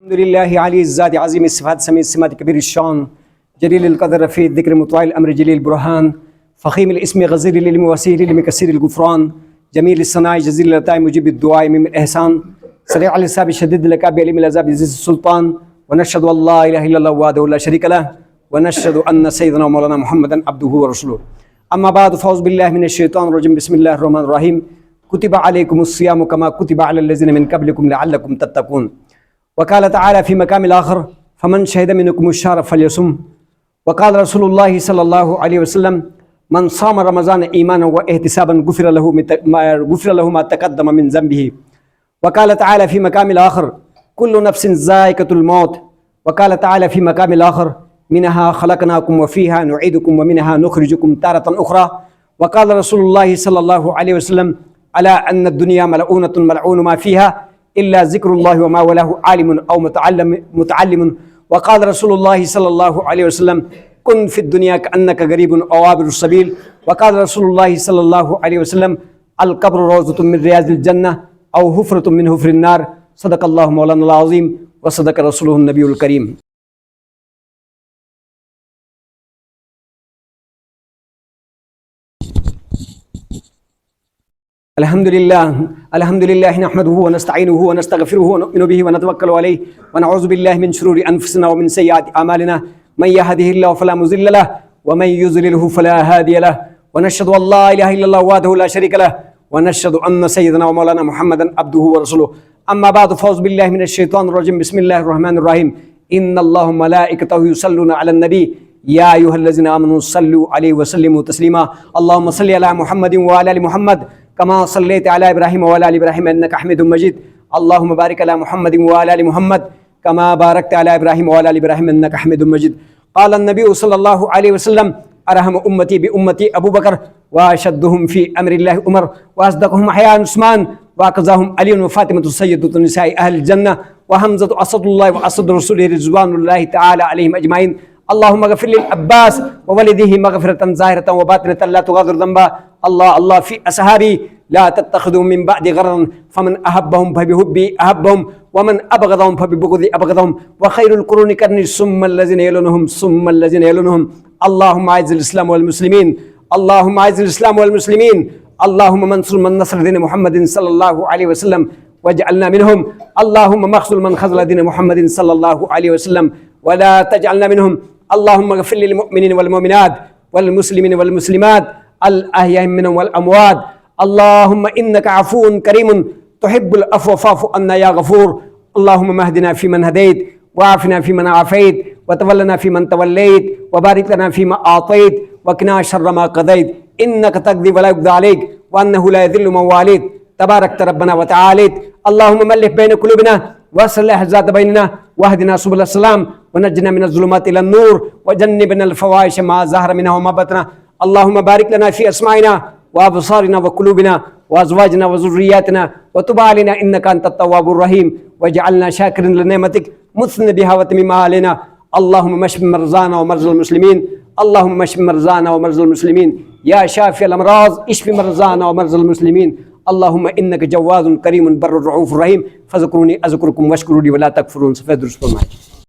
الحمد لله علي الزاد عظيم الصفات سميع السمات كبير الشان جليل القدر رفيع الذكر مطاع الامر جليل البرهان فخيم الاسم غزير العلم وسير لمكسر الغفران جميل الصناع جزيل العطاء مجيب الدعاء من الاحسان سريع الحساب شديد العقاب عليم العذاب عزيز السلطان ونشهد ان لا اله الا الله وحده لا شريك له ونشهد ان سيدنا ومولانا محمدا عبده ورسوله اما بعد فاعوذ بالله من الشيطان الرجيم بسم الله الرحمن الرحيم كتب عليكم الصيام كما كتب على الذين من قبلكم لعلكم تتقون وقال تعالى في مقام الآخر فمن شهد منكم الشهر فليصم وقال رسول الله صلى الله عليه وسلم من صام رمضان إيمانا واحتسابا غفر له ما تقدم من ذنبه وقال تعالى في مقام الآخر كل نفس ذائقة الموت وقال تعالى في مقام الآخر منها خلقناكم وفيها نعيدكم ومنها نخرجكم تارة أخرى وقال رسول الله صلى الله عليه وسلم ألا أن الدنيا ملعونة ملعون ما فيها إلا ذكر الله وما وله عالم أو متعلم وقال رسول الله صلى الله عليه وسلم كن في الدنيا كأنك غريب أو عابر السبيل وقال رسول الله صلى الله عليه وسلم القبر روضة من رياض الجنة أو حفرة من حفر النار صدق الله مولانا العظيم وصدق رسوله النبي الكريم. الحمد لله نحمده ونستعينه ونستغفره ونؤمن به ونتوكل عليه ونعوذ بالله من شرور أنفسنا ومن سيئات أعمالنا من يهده الله فلا مضل له ومن يضلله فلا هادي له ونشهد أن لا إله إلا الله وحده لا شريك له ونشهد أن سيدنا ومولانا محمدا عبده ورسوله أما بعد فاعوذ بالله من الشيطان الرجيم بسم الله الرحمن الرحيم إن الله وملائكته يصلون على النبي يا أيها الذين آمنوا صلوا عليه وسلموا تسليما اللهم صل على محمد وعلى آل محمد كما صليت على إبراهيم وعلى آل إبراهيم إنك حميد مجيد اللهم بارك على محمد وعلى آل محمد كما باركت على إبراهيم وعلى آل إبراهيم إنك حميد مجيد قال النبي صلى الله عليه وسلم أرحم أمتي بأمتي أبو بكر وأشدهم في أمر الله عمر وأصدقهم أحياء عثمان وأقزاهم علي وفاطمة سيدة نساء أهل الجنة وحمزة أسد الله وأسد رسوله رضوان الله تعالى عليهم أجمعين اللهم اغفر للعباس وولده مغفرة ظاهرة وباطنة لا تغادر ذنبا الله في أصحابي لا تتخذوا من بعد غررا فمن أحبهم فبحبي أحبهم ومن أبغضهم فببغضي أبغضهم وخير القرون قرني ثم الذين يلونهم اللهم أعز الإسلام والمسلمين اللهم أعز الإسلام والمسلمين اللهم منصر من نصر دين محمد صلى الله عليه وسلم واجعلنا منهم اللهم مخذل من خذل دين محمد صلى الله عليه وسلم ولا تجعلنا منهم اللهم اغفر للمؤمنين والمؤمنات والمسلمين والمسلمات الأحياء منهم والأموات اللهم إنك عفو كريم تحب العفو فاعف عنا يا غفور اللهم اهدنا فيمن هديت وعافنا فيمن عافيت وتولنا فيمن توليت وبارك لنا فيما أعطيت وقنا شر ما قضيت إنك تقضي ولا يقضى عليك وأنه لا يذل من واليت تباركت ربنا وتعاليت اللهم ملح بين قلوبنا واصلح ذات بيننا واهدنا سبل السلام ونجنا من الظلمات إلى النور وجنبنا الفواحش ما ظهر منها وما بطن اللهم بارك لنا في أسماعنا وأبصارنا وقلوبنا وأزواجنا وذرياتنا وتب علينا إنك أنت التواب الرحيم واجعلنا شاكرا لنعمتك مثنى بها وتمم علينا اللهم اشف مرضانا ومرضى المسلمين اللهم اشف مرضانا ومرضى المسلمين يا شافي الأمراض اشف مرضانا ومرضى المسلمين اللهم إنك جواد كريم بر رؤوف رحيم فاذكروني أذكركم واشكروا لي ولا تكفرون.